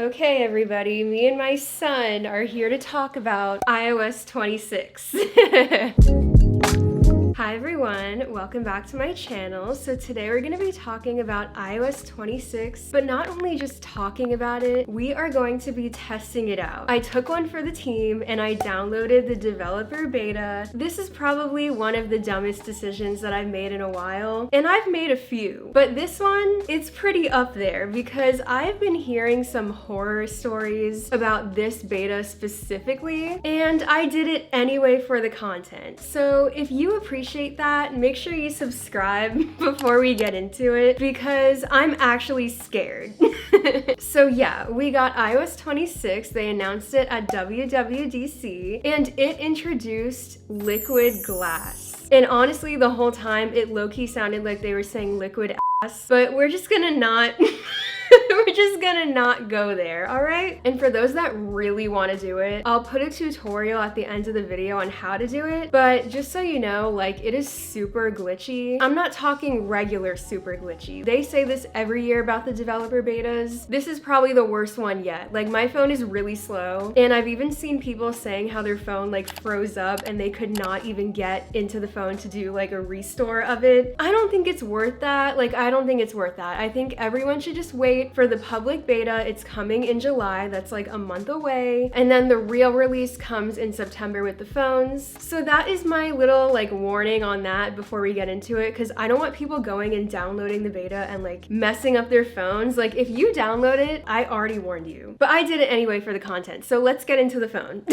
Okay, everybody, me and my son are here to talk about iOS 26. Hi everyone, welcome back to my channel. So today we're going to be talking about iOS 26, but not only just talking about it, we are going to be testing it out. I took one for the team and I downloaded the developer beta. This is probably one of the dumbest decisions that I've made in a while, and I've made a few, but this one, it's pretty up there because I've been hearing some horror stories about this beta specifically, and I did it anyway for the content. So if you appreciate that, make sure you subscribe before we get into it because I'm actually scared. So yeah, we got iOS 26. They announced it at WWDC and it introduced liquid glass. And honestly, the whole time it low-key sounded like they were saying liquid ass, but we're just gonna not we're just gonna not go there, all right? And for those that really want to do it, I'll put a tutorial at the end of the video on how to do it, but just so you know, like, it is super glitchy. I'm not talking regular super glitchy. They say this every year about the developer betas. This is probably the worst one yet. Like, my phone is really slow, and I've even seen people saying how their phone like froze up and they could not even get into the phone to do like a restore of it. I don't think it's worth that. Like, I don't think it's worth that. I think everyone should just wait for the public beta. It's coming in July. That's like a month away. And then the real release comes in September with the phones. So that is my little like warning on that before we get into it, because I don't want people going and downloading the beta and like messing up their phones. Like, if you download it, I already warned you. But I did it anyway for the content. So let's get into the phone.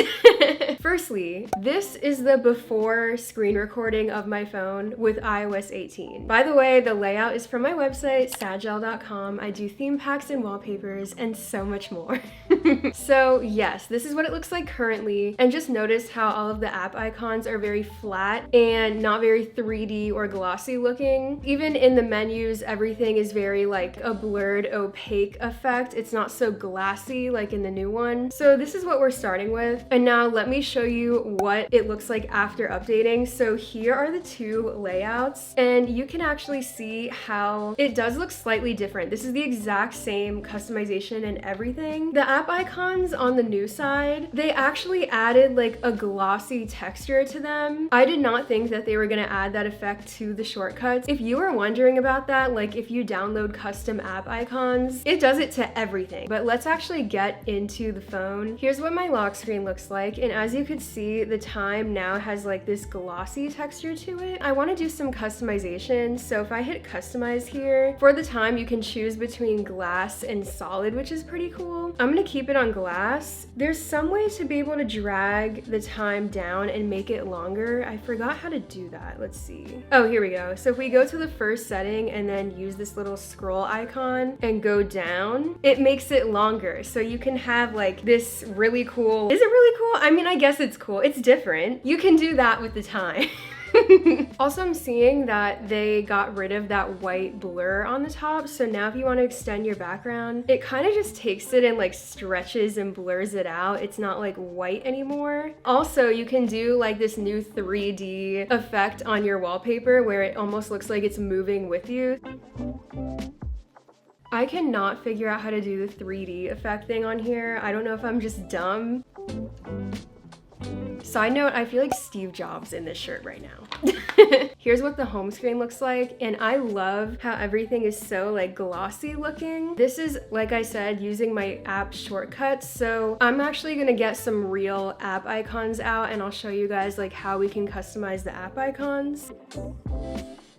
Firstly, this is the before screen recording of my phone with iOS 18. By the way, the layout is from my website, SAGELLE.com. I do theme packs and wallpapers and so much more. So yes, this is what it looks like currently. And just notice how all of the app icons are very flat and not very 3D or glossy looking. Even in the menus, everything is very like a blurred, opaque effect. It's not so glassy like in the new one. So this is what we're starting with. And now let me show you what it looks like after updating. So here are the two layouts, and you can actually see how it does look slightly different. This is the exact same customization and everything. The app icons on the new side, they actually added like a glossy texture to them. I did not think that they were gonna add that effect to the shortcuts. If you were wondering about that, like if you download custom app icons, it does it to everything. But let's actually get into the phone. Here's what my lock screen looks like, and as you could see, the time now has like this glossy texture to it. I want to do some customization, so if I hit customize here, for the time you can choose between glass and solid, which is pretty cool. I'm gonna keep it on glass. There's some way to be able to drag the time down and make it longer. I forgot how to do that. Let's see. Oh, here we go. So if we go to the first setting and then use this little scroll icon and go down, it makes it longer. So you can have like this really cool, is it really cool? I mean, I guess it's cool. It's different. You can do that with the time. Also, I'm seeing that they got rid of that white blur on the top. So now if you want to extend your background, it kind of just takes it and like stretches and blurs it out. It's not like white anymore. Also, you can do like this new 3D effect on your wallpaper where it almost looks like it's moving with you. I cannot figure out how to do the 3D effect thing on here. I don't know if I'm just dumb. Side note, I feel like Steve Jobs in this shirt right now. Here's what the home screen looks like, and I love how everything is so like glossy looking. This is, like I said, using my app shortcuts, so I'm actually gonna get some real app icons out and I'll show you guys like how we can customize the app icons.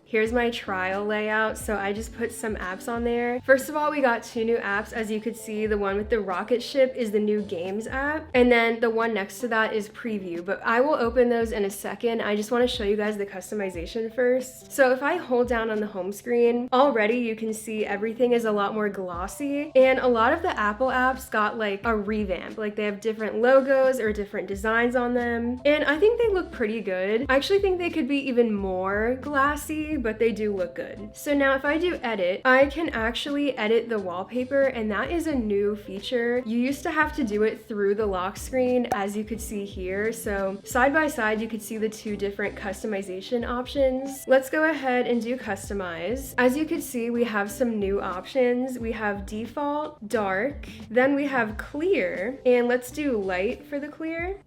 Here's my trial layout. So I just put some apps on there. First of all, we got two new apps. As you could see, the one with the rocket ship is the new games app. And then the one next to that is preview, but I will open those in a second. I just want to show you guys the customization first. So if I hold down on the home screen, already you can see everything is a lot more glossy. And a lot of the Apple apps got like a revamp. Like they have different logos or different designs on them. And I think they look pretty good. I actually think they could be even more glassy, but they do look good. So now if I do edit, I can actually edit the wallpaper, and that is a new feature. You used to have to do it through the lock screen, as you could see here. So side by side, you could see the two different customization options. Let's go ahead and do customize. As you can see, we have some new options. We have default, dark, then we have clear, and let's do light for the clear.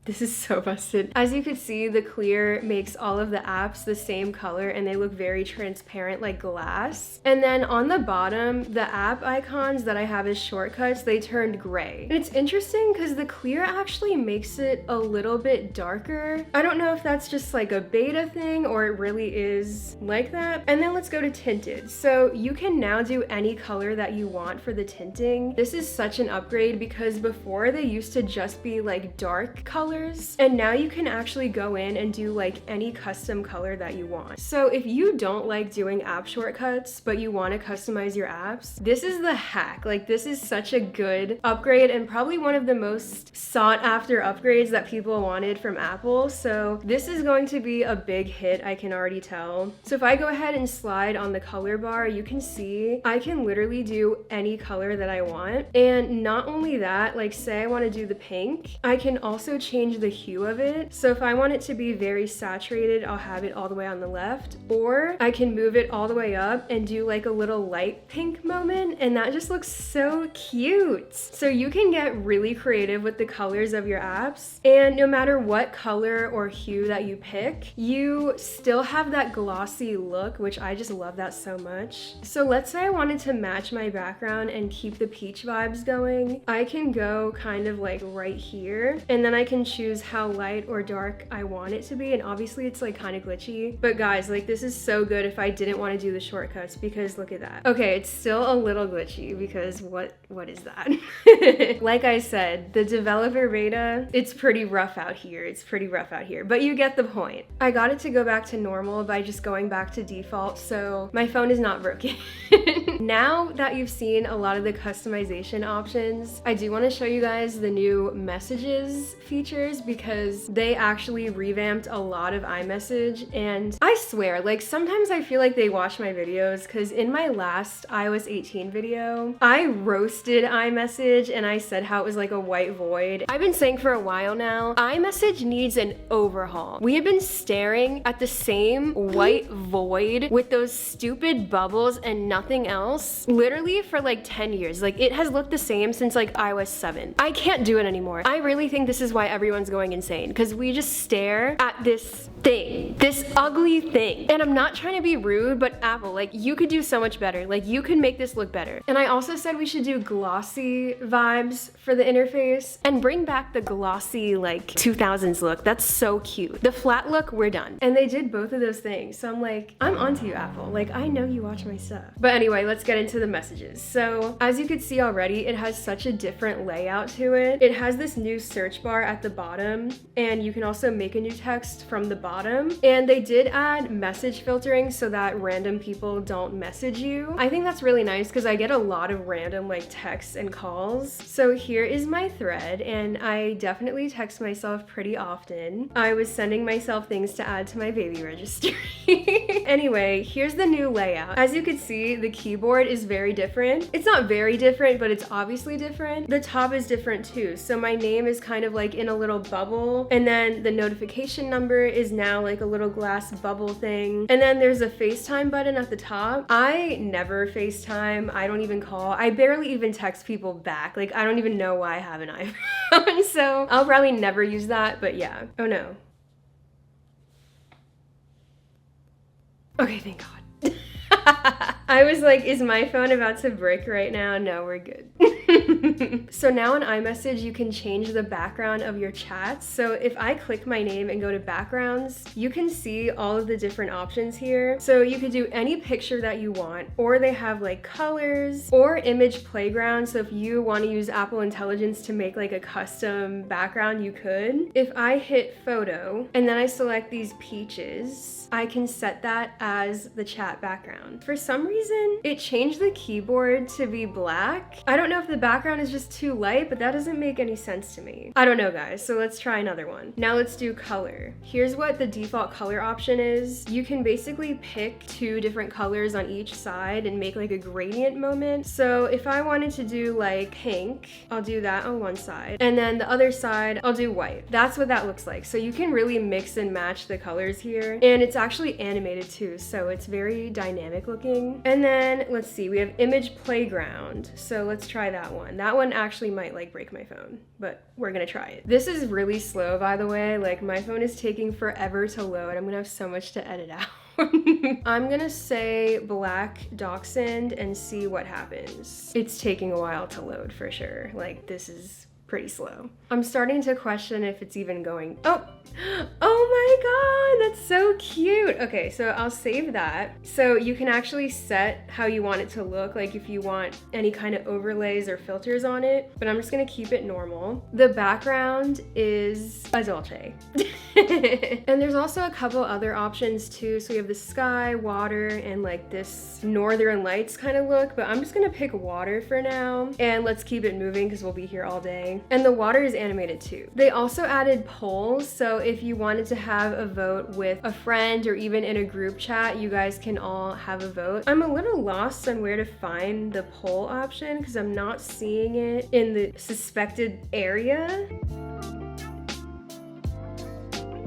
This is so busted. As you can see, the clear makes all of the apps the same color and they look very transparent like glass. And then on the bottom, the app icons that I have as shortcuts, they turned gray. And it's interesting because the clear actually makes it a little bit darker. I don't know if that's just like a beta thing or it really is like that. And then let's go to tinted. So you can now do any color that you want for the tinting. This is such an upgrade because before they used to just be like dark colors, and now you can actually go in and do like any custom color that you want. So if you don't like doing app shortcuts, but you want to customize your apps, this is the hack. Like this is such a good upgrade and probably one of the most sought after upgrades that people wanted from Apple. So this is going to be a big hit, I can already tell. So if I go ahead and slide on the color bar, you can see I can literally do any color that I want. And not only that, like say I want to do the pink, I can also change the hue of it. So if I want it to be very saturated, I'll have it all the way on the left, or I can move it all the way up and do like a little light pink moment, and that just looks so cute. So you can get really creative with the colors of your apps, and no matter what color or hue that you pick, you still have that glossy look, which I just love that so much. So let's say I wanted to match my background and keep the peach vibes going. I can go kind of like right here, and then I can choose how light or dark I want it to be, and obviously it's like kind of glitchy, but guys, like this is so good if I didn't want to do the shortcuts, because look at that. Okay, it's still a little glitchy because what is that? Like I said, the developer beta, it's pretty rough out here. But you get the point. I got it to go back to normal by just going back to default, so my phone is not broken. Now that you've seen a lot of the customization options, I do want to show you guys the new messages features because they actually revamped a lot of iMessage, and I swear, like sometimes I feel like they watch my videos because in my last iOS 18 video, I roasted iMessage and I said how it was like a white void. I've been saying for a while now, iMessage needs an overhaul. We have been staring at the same white void with those stupid bubbles and nothing else literally for like 10 years. Like it has looked the same since like iOS 7. I can't do it anymore. I really think this is why everyone's going insane, because we just stare at this thing, this ugly thing. And I'm not trying to be rude, but Apple, like you could do so much better. Like you could make this look better. And I also said we should do glossy vibes for the interface and bring back the glossy like 2000s look. That's so cute. The flat look, we're done. And they did both of those things. So I'm like, I'm onto you, Apple. Like I know you watch my stuff. But anyway, let's get into the messages. So as you can see already, it has such a different layout to it. It has this new search bar at the bottom, and you can also make a new text from the bottom. And they did add message filtering so that random people don't message you. I think that's really nice because I get a lot of random like texts and calls. So here is my thread, and I definitely text myself pretty often. I was sending myself things to add to my baby registry. Anyway, here's the new layout. As you can see, the keyboard is very different. It's not very different, but it's obviously different. The top is different too. So my name is kind of like in a little bubble, and then the notification number is now like a little glass bubble thing. And then there's a FaceTime button at the top. I never FaceTime. I don't even call. I barely even text people back. Like I don't even know why I have an iPhone. So I'll probably never use that, but yeah. Oh no. Okay, thank God. I was like, is my phone about to break right now? No, we're good. So now in iMessage, you can change the background of your chats. So if I click my name and go to backgrounds, you can see all of the different options here. So you could do any picture that you want, or they have like colors or image playground. So if you want to use Apple Intelligence to make like a custom background, you could. If I hit photo and then I select these peaches, I can set that as the chat background. For some reason, it changed the keyboard to be black. I don't know if the background background is just too light, but that doesn't make any sense to me. I don't know, guys, so let's try another one. Now let's do color. Here's what the default color option is. You can basically pick 2 different colors on each side and make like a gradient moment. So if I wanted to do like pink, I'll do that on one side, and then the other side, I'll do white. That's what that looks like. So you can really mix and match the colors here, and it's actually animated too, so it's very dynamic looking. And then let's see, we have image playground. So let's try that one. That one actually might like break my phone, but we're gonna try it. This is really slow, by the way. Like, my phone is taking forever to load. I'm gonna have so much to edit out. I'm gonna say black dachshund and see what happens. It's taking a while to load for sure. Like, this is pretty slow. I'm starting to question if it's even going. Oh my god, that's so cute. Okay, so I'll save that. So you can actually set how you want it to look, like if you want any kind of overlays or filters on it, but I'm just gonna keep it normal. The background is a dolce. And there's also a couple other options too. So we have the sky, water, and like this northern lights kind of look, but I'm just gonna pick water for now, and let's keep it moving because we'll be here all day. And the water is animated too. They also added polls, so if you wanted to have a vote with a friend or even in a group chat, you guys can all have a vote. I'm a little lost on where to find the poll option because I'm not seeing it in the suspected area.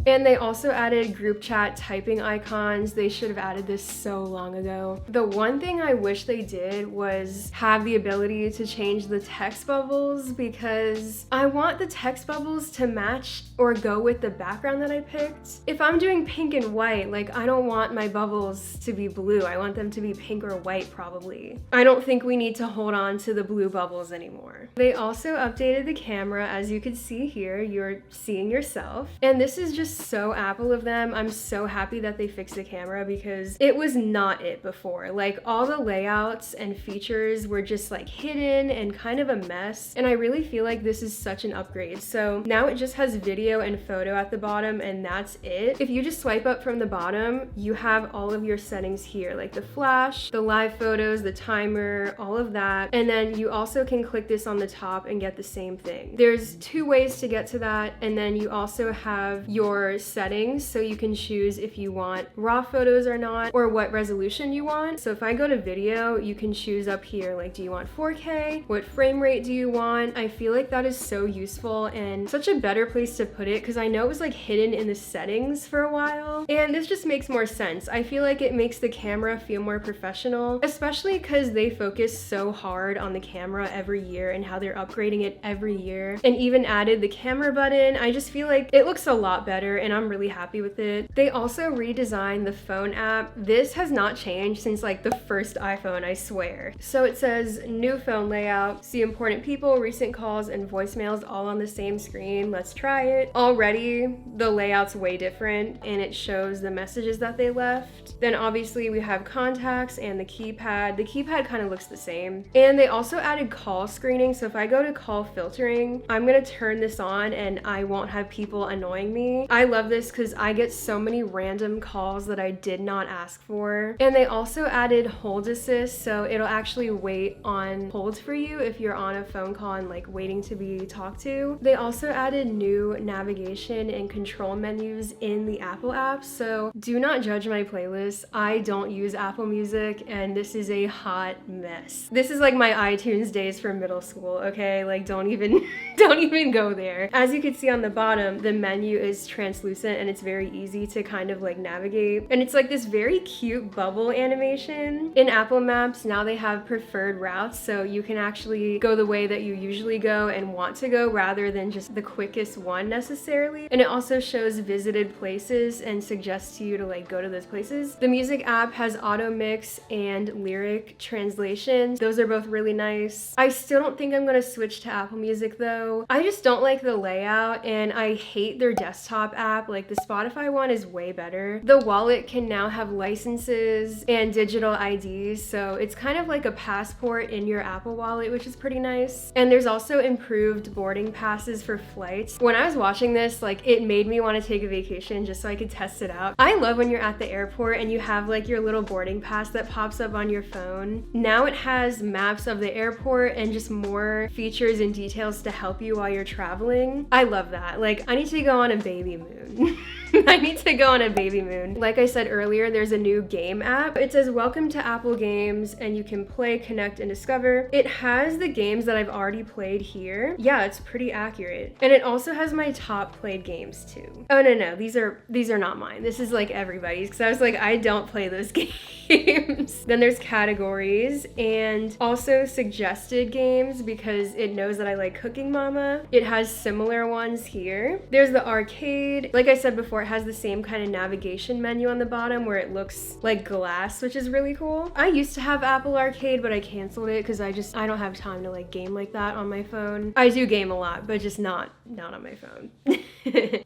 And they also added group chat typing icons. They should have added this so long ago. The one thing I wish they did was have the ability to change the text bubbles, because I want the text bubbles to match or go with the background that I picked. If I'm doing pink and white, like, I don't want my bubbles to be blue. I want them to be pink or white probably. I don't think we need to hold on to the blue bubbles anymore. They also updated the camera. As you can see here, you're seeing yourself. And this is just so Apple of them. I'm so happy that they fixed the camera because it was not it before. Like, all the layouts and features were just like hidden and kind of a mess. And I really feel like this is such an upgrade. So now it just has video and photo at the bottom, and that's it. If you just swipe up from the bottom, you have all of your settings here, like the flash, the live photos, the timer, all of that. And then you also can click this on the top and get the same thing. There's 2 ways to get to that. And then you also have your settings, so you can choose if you want raw photos or not, or what resolution you want. So if I go to video, you can choose up here, like, do you want 4K? What frame rate do you want? I feel like that is so useful and such a better place to put it, because I know it was like hidden in the settings for a while, and this just makes more sense. I feel like it makes the camera feel more professional, especially because they focus so hard on the camera every year and how they're upgrading it every year, and even added the camera button. I just feel like it looks a lot better, and I'm really happy with it. They also redesigned the phone app. This has not changed since like the first iPhone, I swear. So it says new phone layout, see important people, recent calls, and voicemails all on the same screen. Let's try it. Already the layout's way different, and it shows the messages that they left. Then obviously we have contacts and the keypad. The keypad kind of looks the same. And they also added call screening. So if I go to call filtering, I'm gonna turn this on and I won't have people annoying me. I love this because I get so many random calls that I did not ask for. And they also added hold assist, so it'll actually wait on hold for you if you're on a phone call and like waiting to be talked to. They also added new navigation and control menus in the Apple app, so do not judge my playlist. I don't use Apple Music, and this is a hot mess. This is like my iTunes days from middle school, okay? Like, don't even go there. As you can see on the bottom, the menu is translucent and it's very easy to kind of like navigate. And it's like this very cute bubble animation. In Apple Maps, now they have preferred routes, so you can actually go the way that you usually go and want to go rather than just the quickest one necessarily. And it also shows visited places and suggests to you to like go to those places. The music app has auto mix and lyric translation. Those are both really nice. I still don't think I'm gonna switch to Apple Music though. I just don't like the layout, and I hate their desktop app. Like the Spotify one is way better. The wallet can now have licenses and digital IDs, so it's kind of like a passport in your Apple Wallet, which is pretty nice. And there's also improved boarding passes for flights. When I was watching this, like it made me want to take a vacation just so I could test it out. I love when you're at the airport and you have like your little boarding pass that pops up on your phone. Now it has maps of the airport and just more features and details to help you while you're traveling. I love that. Like I need to go on a baby moon. I need to go on a baby moon. Like I said earlier, there's a new game app. It says welcome to Apple Games, and you can play, connect, and discover. It has the games that I've already played here. Yeah, it's pretty accurate. And it also has my top played games too. Oh no, these are not mine. This is like everybody's, because I was like, I don't play those games. Then there's categories and also suggested games because it knows that I like Cooking Mama. It has similar ones here. There's the arcade. Like I said before, it has the same kind of navigation menu on the bottom where it looks like glass, which is really cool. I used to have Apple Arcade, but I canceled it because I don't have time to like game like that on my phone. I do game a lot, but just not on my phone.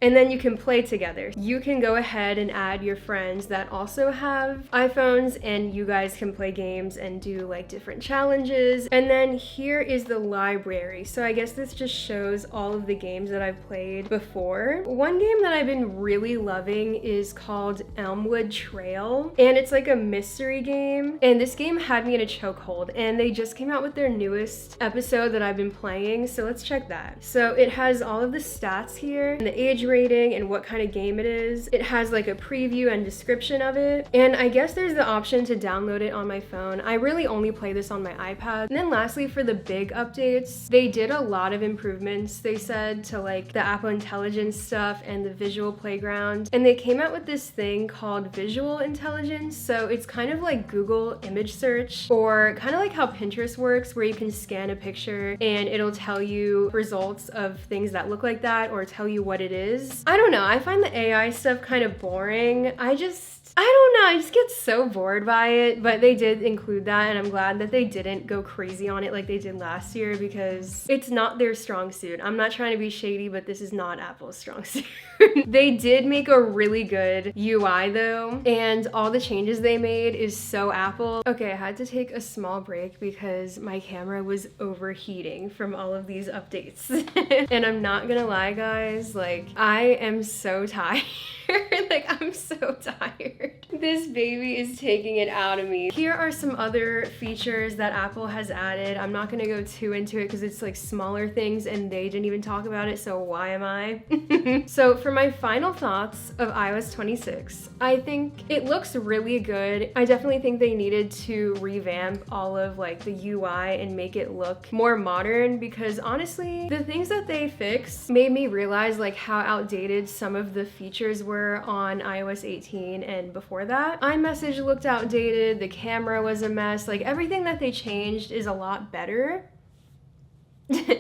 And then you can play together. You can go ahead and add your friends that also have iPhones, and you guys can play games and do like different challenges. And then here is the library. So I guess this just shows all of the games that I've played before. One game that I've been really loving is called Elmwood Trail, and it's like a mystery game. And this game had me in a chokehold, and they just came out with their newest episode that I've been playing. So let's check that. So it has all of the stats here, and the age rating and what kind of game it is. It has like a preview and description of it. And I guess there's the option to download it on my phone. I really only play this on my iPad. And then lastly, for the big updates, they did a lot of improvements, they said, to like the Apple Intelligence stuff and the visual playground. And they came out with this thing called Visual Intelligence. So it's kind of like Google image search, or kind of like how Pinterest works, where you can scan a picture and it'll tell you results of things that look like that, or tell you what it is. I don't know, I find the AI stuff kind of boring. I don't know, I just get so bored by it, but they did include that, and I'm glad that they didn't go crazy on it like they did last year, because it's not their strong suit. I'm not trying to be shady, but this is not Apple's strong suit. They did make a really good UI though, and all the changes they made is so Apple. Okay, I had to take a small break because my camera was overheating from all of these updates. And I'm not gonna lie, guys, like I am so tired. Like I'm so tired. This baby is taking it out of me. Here are some other features that Apple has added. I'm not gonna go too into it because it's like smaller things and they didn't even talk about it, so why am I? So for my final thoughts of iOS 26, I think it looks really good. I definitely think they needed to revamp all of like the UI and make it look more modern, because honestly, the things that they fixed made me realize like how outdated some of the features were on iOS 18 and before that. iMessage looked outdated, the camera was a mess, like everything that they changed is a lot better.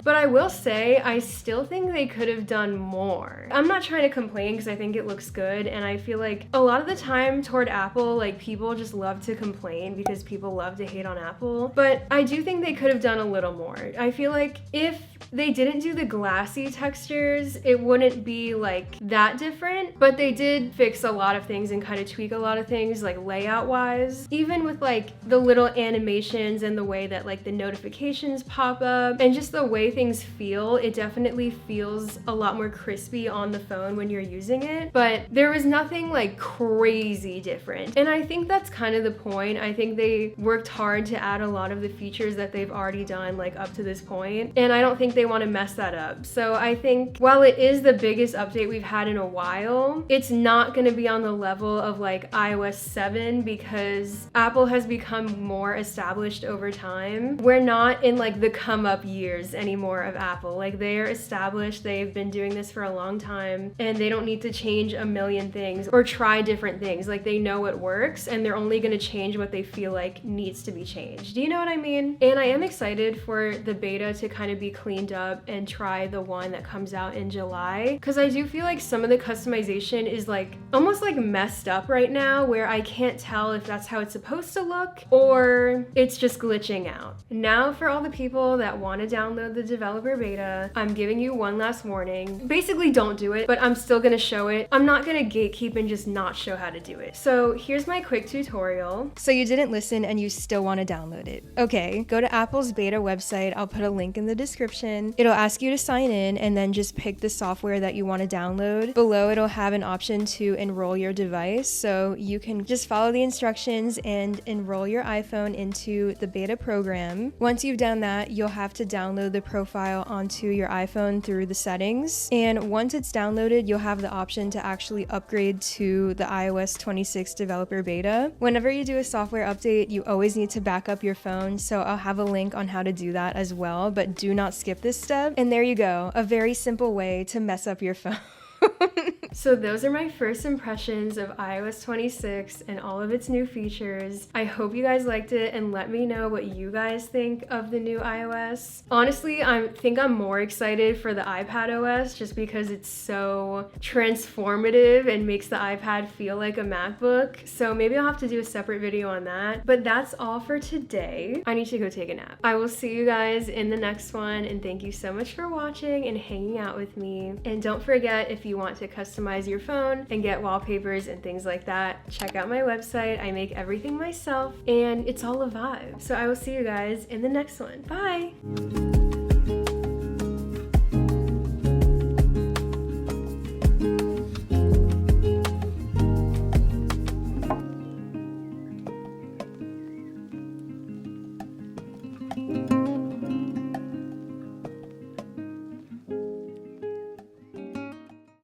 But I will say, I still think they could have done more. I'm not trying to complain because I think it looks good, and I feel like a lot of the time toward Apple, like people just love to complain because people love to hate on Apple. But I do think they could have done a little more. I feel like if they didn't do the glassy textures, it wouldn't be like that different, but they did fix a lot of things and kind of tweak a lot of things like layout wise. Even with like the little animations and the way that like the notifications pop up and just the way things feel, it definitely feels a lot more crispy on the phone when you're using it, but there was nothing like crazy different. And I think that's kind of the point. I think they worked hard to add a lot of the features that they've already done like up to this point, and I don't think they want to mess that up. So I think while it is the biggest update we've had in a while, it's not going to be on the level of like iOS 7 because Apple has become more established over time. We're not in like the come up years anymore of Apple. Like they're established, they've been doing this for a long time, and they don't need to change a million things or try different things. Like they know what works and they're only going to change what they feel like needs to be changed. Do you know what I mean? And I am excited for the beta to kind of be cleaned up and try the one that comes out in July, because I do feel like some of the customization is like almost like messed up right now, where I can't tell if that's how it's supposed to look or it's just glitching out. Now for all the people that want to download the developer beta, I'm giving you one last warning. Basically don't do it, but I'm still gonna show it. I'm not gonna gatekeep and just not show how to do it. So here's my quick tutorial. So you didn't listen and you still want to download it. Okay, go to Apple's beta website. I'll put a link in the description. It'll ask you to sign in and then just pick the software that you want to download. Below it'll have an option to enroll your device, so you can just follow the instructions and enroll your iPhone into the beta program. Once you've done that, you'll have to download the profile onto your iPhone through the settings, and once it's downloaded, you'll have the option to actually upgrade to the iOS 26 developer beta. Whenever you do a software update, you always need to back up your phone, so I'll have a link on how to do that as well, but do not skip this step. And there you go, a very simple way to mess up your phone. So those are my first impressions of iOS 26 and all of its new features. I hope you guys liked it, and let me know what you guys think of the new iOS. Honestly, I think I'm more excited for the iPad OS just because it's so transformative and makes the iPad feel like a MacBook. So maybe I'll have to do a separate video on that. But that's all for today. I need to go take a nap. I will see you guys in the next one, and thank you so much for watching and hanging out with me. And don't forget, if you want to customize your phone and get wallpapers and things like that, check out my website. I make everything myself and it's all a vibe. So I will see you guys in the next one. Bye!